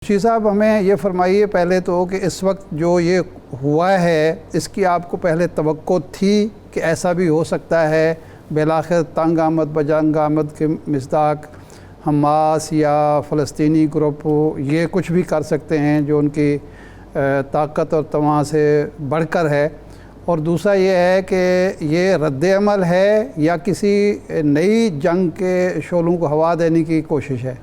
شی صاحب ہمیں یہ فرمائیے پہلے تو کہ اس وقت جو یہ ہوا ہے اس کی آپ کو پہلے توقع تھی کہ ایسا بھی ہو سکتا ہے؟ بالآخر تنگ آمد بجنگ آمد کے مصداق حماس یا فلسطینی گروپ یہ کچھ بھی کر سکتے ہیں جو ان کی طاقت اور تواں سے بڑھ کر ہے، اور دوسرا یہ ہے کہ یہ رد عمل ہے یا کسی نئی جنگ کے شعلوں کو ہوا دینے کی کوشش ہے؟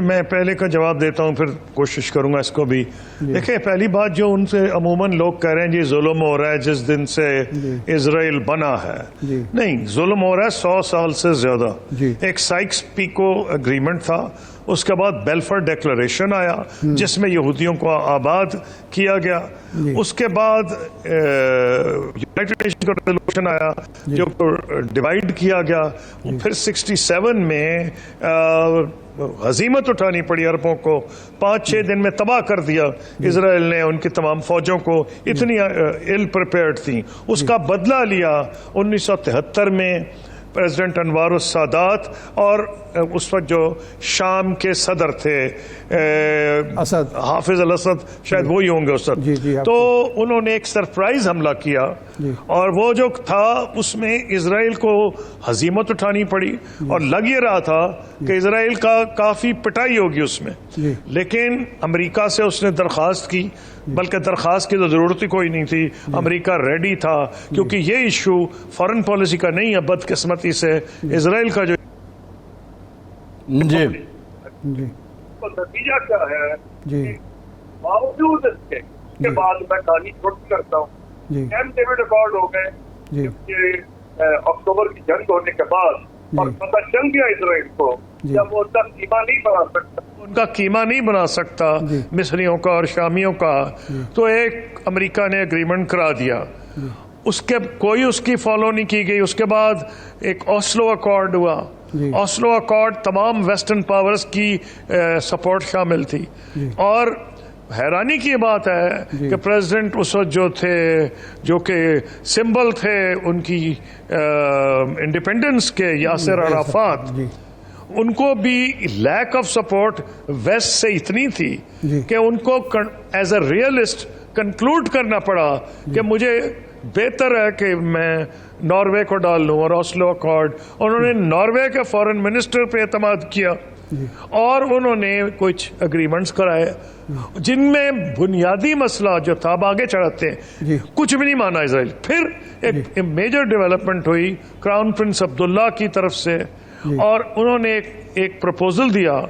میں پہلے کا جواب دیتا ہوں پھر کوشش کروں گا اس کو بھی. دیکھیں، پہلی بات جو ان سے عموماً لوگ کہہ رہے ہیں جی ظلم ہو رہا ہے جس دن سے اسرائیل بنا ہے. نہیں، ظلم ہو رہا ہے 100 سال سے زیادہ. ایک سائکس پیکو اگریمنٹ تھا، اس کے بعد بیلفر ڈیکلریشن آیا جس میں یہودیوں کو آباد کیا گیا. اس کے بعد یونائٹڈ نیشن کا ریزولوشن آیا جو ڈیوائیڈ کیا گیا. پھر 67 میں ہزیمت اٹھانی پڑی عربوں کو، 5-6 دن میں تباہ کر دیا اسرائیل نے. ان کی تمام فوجوں کو اتنی ایل پریپیئرڈ تھیں. اس کا بدلہ لیا 1973 میں پریزیڈنٹ انوار السادات، اور اس وقت جو شام کے صدر تھے اسد، حافظ الاسد، شاید وہی ہوں گے اس وقت. تو انہوں نے ایک سرپرائز حملہ کیا، اور وہ جو تھا اس میں اسرائیل کو ہزیمت اٹھانی پڑی، اور لگ یہ رہا تھا کہ اسرائیل کا کافی پٹائی ہوگی اس میں. لیکن امریکہ سے اس نے درخواست کی، بلکہ درخواست کی تو ضرورت ہی کوئی نہیں تھی، امریکہ ریڈی تھا، کیونکہ یہ ایشو فارن پالیسی کا نہیں ہے. بدقسمتی سے اسرائیل کا جو نتیجہ کیا ہے، باوجود اس کے بعد میں کہانی چھوٹی کرتا ہوں، کیمپ ڈیوڈ ایکارڈ ہو گئے اکتوبر کی جنگ ہونے کے بعد، اور پتہ چل گیا اسرائیل کو جب وہ قیمہ نہیں بنا سکتا، ان کا قیمہ نہیں بنا سکتا مصریوں کا اور شامیوں کا، تو ایک امریکہ نے اگریمنٹ کرا دیا. اس کی فالو نہیں کی گئی. اس کے بعد ایک اوسلو اکارڈ ہوا. اوسلو اکارڈ تمام ویسٹرن پاورز کی سپورٹ شامل تھی. اور حیرانی کی بات ہے کہ پریزیڈنٹ اس وقت جو تھے، جو کہ سمبل تھے ان کی انڈیپینڈنس کے، یاسر عرفات، ان کو بھی لیک آف سپورٹ ویسٹ سے اتنی تھی کہ ان کو ایز اے ریئلسٹ کنکلوڈ کرنا پڑا کہ مجھے بہتر ہے کہ میں ناروے کو ڈال لوں. اور اوسلو اکارڈ، انہوں نے ناروے کے فارن منسٹر پہ اعتماد کیا، اور انہوں نے کچھ اگریمنٹس کرائے جن میں بنیادی مسئلہ جو تھا، اب آگے چڑھاتے ہیں، کچھ بھی نہیں مانا اسرائیل. پھر ایک میجر ڈیولپمنٹ ہوئی کراؤن پرنس عبداللہ کی طرف سے، اور انہوں نے ایک پروپوزل دیا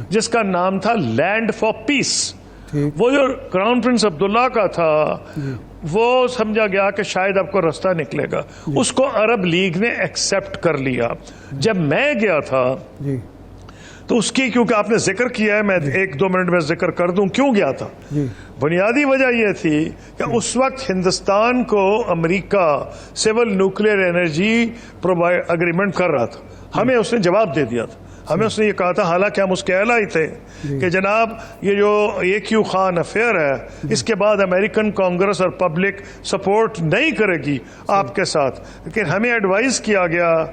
جس کا نام تھا لینڈ فار پیس. وہ جو کراؤن پرنس عبداللہ کا تھا، وہ سمجھا گیا کہ شاید اب کو راستہ نکلے گا. اس کو عرب لیگ نے ایکسپٹ کر لیا. جب میں گیا تھا تو اس کی، کیونکہ آپ نے ذکر کیا ہے، میں 1-2 منٹ میں ذکر کر دوں کیوں گیا تھا. بنیادی وجہ یہ تھی کہ اس وقت ہندوستان کو امریکہ سول نیوکلیئر انرجی اگریمنٹ کر رہا تھا. ہمیں اس نے جواب دے دیا تھا. ہمیں اس نے یہ کہا تھا، حالانکہ ہم اس کے اہل ہی تھے، کہ جناب یہ جو AQ خان افیئر ہے، اس کے بعد امریکن کانگریس اور پبلک سپورٹ نہیں کرے گی آپ کے ساتھ. لیکن ہمیں ایڈوائز کیا گیا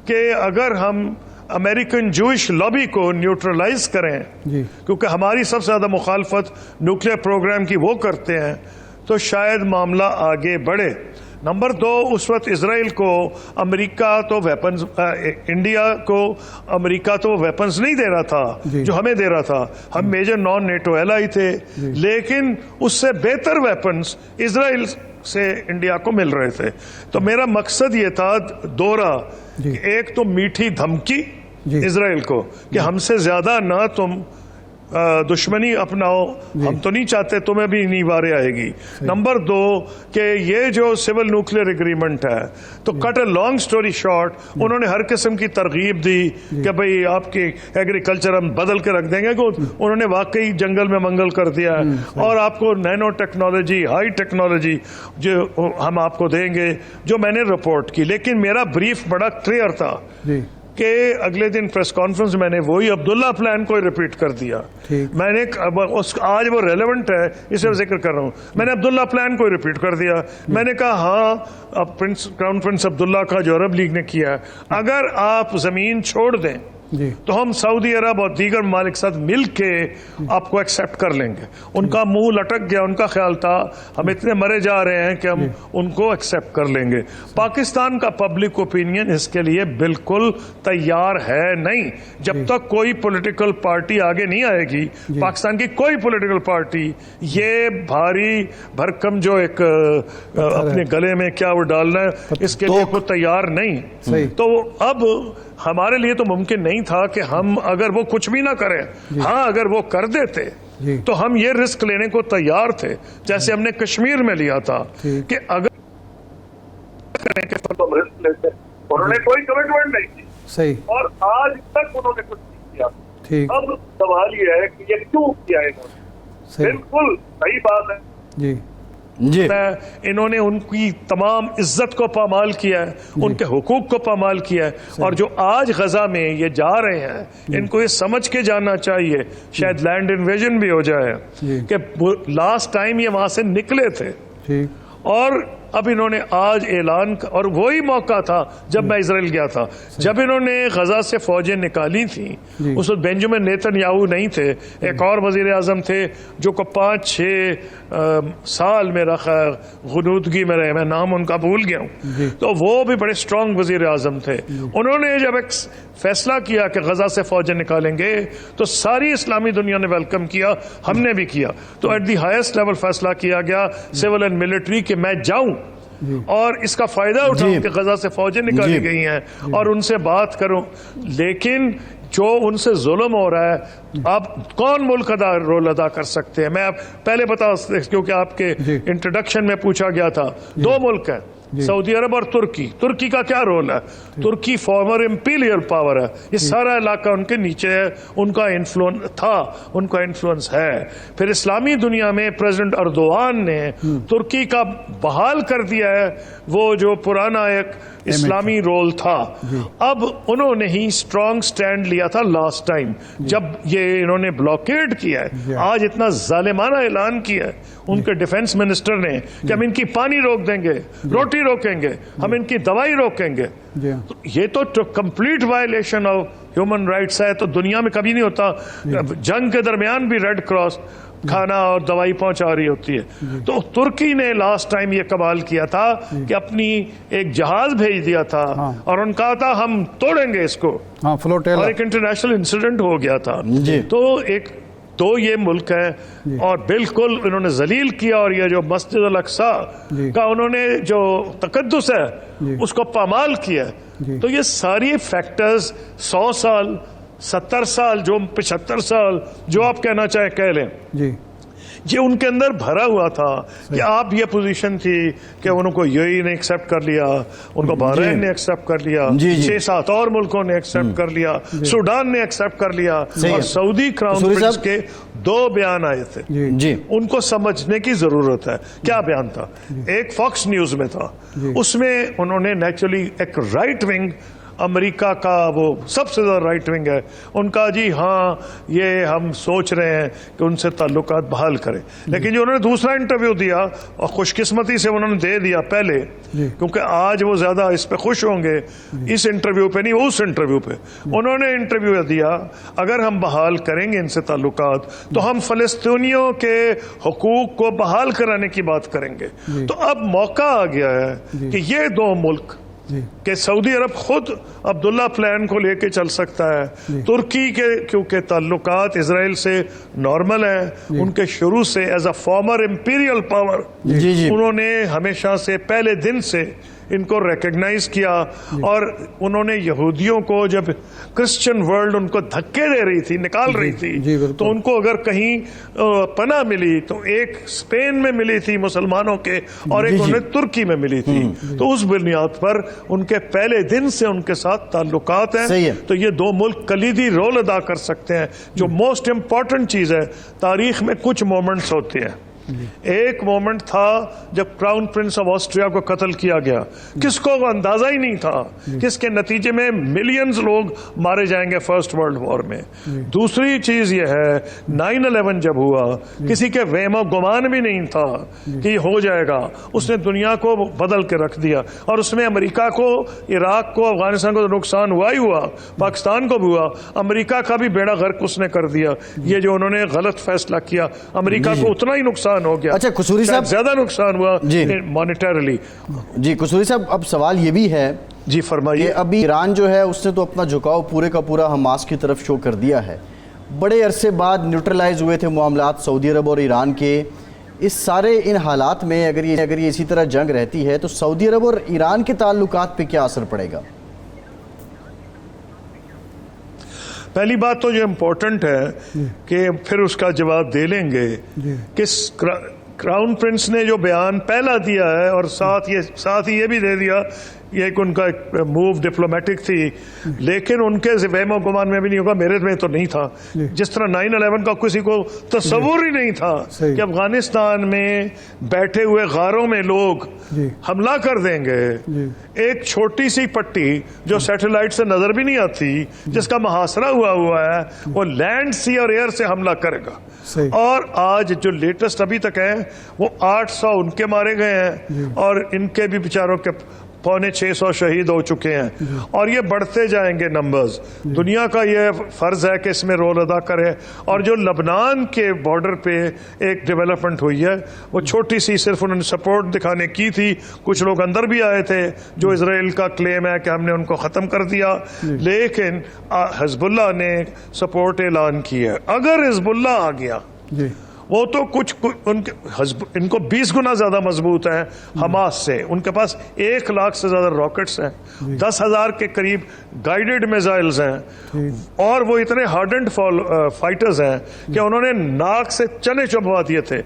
کہ اگر ہم امریکن جوئش لابی کو نیوٹرلائز کریں، کیونکہ ہماری سب سے زیادہ مخالفت نیوکلیئر پروگرام کی وہ کرتے ہیں، تو شاید معاملہ آگے بڑھے. نمبر 2، اس وقت اسرائیل کو امریکہ تو ویپنز، انڈیا کو امریکہ تو ویپنز نہیں دے رہا تھا جو ہمیں دے رہا تھا. ہم میجر نان نیٹو ایلائی تھے، لیکن اس سے بہتر ویپنز اسرائیل سے انڈیا کو مل رہے تھے. تو میرا مقصد یہ تھا دوہرا، کہ ایک تو میٹھی دھمکی اسرائیل کو کہ ہم سے زیادہ نہ تم دشمنی اپناؤ، ہم تو نہیں چاہتے تمہیں بھی نہیں وارے آئے گی. نمبر 2 کہ یہ جو سول نیوکلیئر اگریمنٹ ہے، تو کٹ اے لانگ سٹوری شارٹ، انہوں نے ہر قسم کی ترغیب دی کہ بھئی آپ کی ایگریکلچر ہم بدل کے رکھ دیں گے. انہوں نے واقعی جنگل میں منگل کر دیا ہے، اور آپ کو نینو ٹیکنالوجی، ہائی ٹیکنالوجی جو ہم آپ کو دیں گے، جو میں نے رپورٹ کی. لیکن میرا بریف بڑا کلیئر تھا کہ اگلے دن پریس کانفرنس میں نے وہی عبداللہ پلان کو ریپیٹ کر دیا. میں نے آج وہ ریلیونٹ ہے اس لیے ذکر کر رہا ہوں. میں نے عبداللہ پلان کو ریپیٹ کر دیا. میں نے کہا ہاں اب کراؤن پرنس عبداللہ کا جو عرب لیگ نے کیا ہے، اگر آپ زمین چھوڑ دیں تو ہم سعودی عرب اور دیگر ممالک کے ساتھ مل کے آپ کو ایکسپٹ کر لیں گے. ان کا منہ لٹک گیا, ان کا خیال تھا ہم اتنے مرے جا رہے ہیں کہ ہم ان کو ایکسپٹ کر لیں گے. پاکستان کا پبلک اوپینین اس کے لیے بالکل تیار ہے نہیں. جب تک کوئی پولیٹیکل پارٹی آگے نہیں آئے گی, پاکستان کی کوئی پولیٹیکل پارٹی یہ بھاری بھرکم جو ایک اپنے گلے میں کیا وہ ڈالنا ہے اس کے لیے کوئی تیار نہیں. تو اب ہمارے لیے تو ممکن نہیں تھا کہ ہم اگر وہ کچھ بھی نہ کریں, ہاں اگر وہ کر دیتے تو ہم یہ رسک لینے کو تیار تھے, جیسے ہم نے کشمیر میں لیا تھا کہ اگر کریں کہ ہم رسک لیتے. انہوں نے کوئی کمٹمنٹ نہیں کی, صحیح, اور آج تک انہوں نے کچھ نہیں کیا. اب سوال یہ ہے کہ یہ کیوں کیا ہے؟ بالکل صحیح بات ہے جی. انہوں نے ان کی تمام عزت کو پامال کیا ہے, ان کے حقوق کو پامال کیا ہے. اور جو آج غزہ میں یہ جا رہے ہیں ان کو یہ سمجھ کے جانا چاہیے, شاید لینڈ انویژن بھی ہو جائے, کہ لاسٹ ٹائم یہ وہاں سے نکلے تھے, اور اب انہوں نے آج اعلان, اور وہی موقع تھا جب میں اسرائیل گیا تھا, جب انہوں نے غزہ سے فوجیں نکالی تھیں. اس وقت بینجامن نیتن یاہو نہیں تھے, ایک اور وزیر اعظم تھے جو کو 5-6 سال میں رکھا غنودگی میں رہے, میں نام ان کا بھول گیا ہوں. تو وہ بھی بڑے اسٹرانگ وزیر اعظم تھے. انہوں نے جب ایک فیصلہ کیا کہ غزہ سے فوجیں نکالیں گے تو ساری اسلامی دنیا نے ویلکم کیا, ہم نے بھی کیا. تو ایٹ دی ہائیسٹ لیول فیصلہ کیا گیا سول اینڈ ملٹری کہ میں جاؤں اور اس کا فائدہ اٹھاؤں کہ غزہ سے فوجیں نکالی گئی ہیں اور ان سے بات کروں. لیکن جو ان سے ظلم ہو رہا ہے, اب کون ملک رول ادا کر سکتے ہیں؟ میں پہلے بتا, کیونکہ آپ کے انٹروڈکشن میں پوچھا گیا تھا, 2 ملک ہیں, سعودی عرب اور ترکی. ترکی کا کیا رول ہے؟ ترکی فارمر امپیریل پاور ہے, یہ سارا علاقہ ان کے نیچے ہے, ان کا انفلوئنس تھا, ان کا انفلوئنس ہے. پھر اسلامی دنیا میں پریزیڈنٹ اردوغان نے ترکی کا بحال کر دیا ہے وہ جو پرانا ایک اسلامی رول تھا. اب انہوں نے ہی اسٹرانگ سٹینڈ لیا تھا لاسٹ ٹائم جب یہ انہوں نے بلاکیڈ کیا ہے. آج اتنا ظالمانہ اعلان کیا ہے ان کے ڈیفنس منسٹر نے کہ ہم ان کی پانی روک دیں گے, روٹی روکیں گے, ہم ان کی دوائی روکیں گے. یہ تو complete violation of human rights ہے. تو دنیا میں کبھی نہیں ہوتا, جنگ کے درمیان بھی ریڈ کراس کھانا اور دوائی پہنچا رہی ہوتی ہے. تو ترکی نے لاسٹ ٹائم یہ کمال کیا تھا کہ اپنی ایک جہاز بھیج دیا تھا اور ان کہا تھا ہم توڑیں گے اس کو, اور ایک انٹرنیشنل انسیڈنٹ ہو گیا تھا. تو یہ ملک ہے اور بالکل انہوں نے ذلیل کیا. اور یہ جو مسجد الاقصی کا انہوں نے جو تقدس ہے اس کو پامال کیا. تو یہ ساری فیکٹرز 100 سال 70 سال جو 75 سال جو آپ کہنا چاہیں کہہ لیں, یہ ان کے اندر بھرا ہوا تھا کہ آپ یہ پوزیشن تھی کہ انہوں کو یہی نے ایکسپٹ کر لیا, ان کو بحرین نے ایکسپٹ کر لیا, 6-7 اور ملکوں نے ایکسپٹ کر لیا, سوڈان نے ایکسپٹ کر لیا. اور سعودی کراؤن پرنس کے 2 بیان آئے تھے, ان کو سمجھنے کی ضرورت ہے. کیا بیان تھا؟ ایک فاکس نیوز میں تھا, اس میں انہوں نے نیچرلی ایک رائٹ ونگ امریکہ کا وہ سب سے زیادہ رائٹ ونگ ہے, ان کا جی ہاں یہ ہم سوچ رہے ہیں کہ ان سے تعلقات بحال کریں. لیکن جو انہوں نے دوسرا انٹرویو دیا, اور خوش قسمتی سے انہوں نے دے دیا پہلے, کیونکہ آج وہ زیادہ اس پہ خوش ہوں گے, اس انٹرویو پہ نہیں اس انٹرویو پہ انہوں نے انٹرویو دیا اگر ہم بحال کریں گے ان سے تعلقات تو ہم فلسطینیوں کے حقوق کو بحال کرانے کی بات کریں گے. تو اب موقع آ گیا ہے کہ یہ 2 ملک کہ سعودی عرب خود عبداللہ پلان کو لے کے چل سکتا ہے, ترکی کے کیونکہ تعلقات اسرائیل سے نارمل ہیں, ان کے شروع سے as a former imperial power انہوں نے ہمیشہ سے پہلے دن سے ان کو ریکگنائز کیا. اور انہوں نے یہودیوں کو جب کرسچن ورلڈ ان کو دھکے دے رہی تھی, نکال رہی تھی, تو ان کو اگر کہیں پناہ ملی تو ایک اسپین میں ملی تھی مسلمانوں کے, اور ایک انہیں ترکی میں ملی تھی. تو اس بنیاد پر ان کے پہلے دن سے ان کے ساتھ تعلقات ہیں. تو یہ 2 ملک کلیدی رول ادا کر سکتے ہیں. جو موسٹ امپورٹنٹ چیز ہے, تاریخ میں کچھ مومنٹس ہوتے ہیں ایک مومنٹ تھا جب کراؤن پرنس آف آسٹریا کو قتل کیا گیا، کس کو اندازہ ہی نہیں تھا کہ اس کے نتیجے میں ملینز لوگ مارے جائیں گے فرسٹ ورلڈ وار میں۔ دوسری چیز یہ ہے 9/11 جب ہوا کسی کے وہم و گمان بھی نہیں تھا کہ یہ ہو جائے گا، اس نے دنیا کو بدل کے رکھ دیا، اور اس میں امریکہ کو، عراق کو، افغانستان کو تو نقصان ہوا ہی ہوا، پاکستان کو بھی ہوا، امریکہ کا بھی بیڑا غرق اس نے کر دیا۔ یہ جو انہوں نے غلط فیصلہ کیا، امریکہ کو اتنا ہی نقصان ہو گیا، اچھا قصوری صاحب، زیادہ نقصان ہوا مانیٹرلی۔ جی قصوری صاحب، اب سوال یہ بھی ہے جی فرمائیے۔ کہ ابھی ایران جو ہے اس نے تو اپنا جھکاؤ پورے کا پورا حماس کی طرف شو کر دیا ہے، بڑے عرصے بعد نیوٹرلائز ہوئے تھے معاملات سعودی عرب اور ایران کے۔ اس سارے ان حالات میں اگر یہ اسی طرح جنگ رہتی ہے تو سعودی عرب اور ایران کے تعلقات پہ کیا اثر پڑے گا؟ پہلی بات تو جو امپورٹنٹ ہے کہ پھر اس کا جواب دے لیں گے کہ کراؤن پرنس نے جو بیان پہلا دیا ہے، اور ساتھ ہی یہ بھی دے دیا، یہ ایک ان کا ایک موو ڈپلومیٹک تھی، لیکن ان کے وہم و گمان میں بھی نہیں ہوگا، میرے میں تو نہیں تھا، جس طرح 9/11 کا کسی کو تصور ہی نہیں تھا کہ افغانستان میں بیٹھے ہوئے غاروں میں لوگ حملہ کر دیں گے۔ ایک چھوٹی سی پٹی جو سیٹلائٹ سے نظر بھی نہیں آتی، جس کا محاصرہ ہوا ہے، وہ لینڈ، سی اور ایئر سے حملہ کرے گا۔ اور آج جو لیٹسٹ ابھی تک ہے وہ 800 ان کے مارے گئے ہیں، اور ان کے بھی بیچاروں کے 650 شہید ہو چکے ہیں، اور یہ بڑھتے جائیں گے نمبرز۔ دنیا کا یہ فرض ہے کہ اس میں رول ادا کرے۔ اور جو لبنان کے بارڈر پہ ایک ڈیولپمنٹ ہوئی ہے، وہ چھوٹی سی، صرف انہوں نے سپورٹ دکھانے کی تھی، کچھ لوگ اندر بھی آئے تھے، جو اسرائیل کا کلیم ہے کہ ہم نے ان کو ختم کر دیا، لیکن حزب اللہ نے سپورٹ اعلان کی ہے۔ اگر حزب اللہ آ گیا، وہ تو کچھ ان کو 20 گنا زیادہ مضبوط ہیں حماس سے، ان کے پاس 1 لاکھ سے زیادہ راکٹس ہیں، 10,000 کے قریب گائیڈڈ میزائلز ہیں، اور وہ اتنے ہارڈنڈ فائٹرز ہیں کہ انہوں نے ناک سے چنے چبوا دیے تھے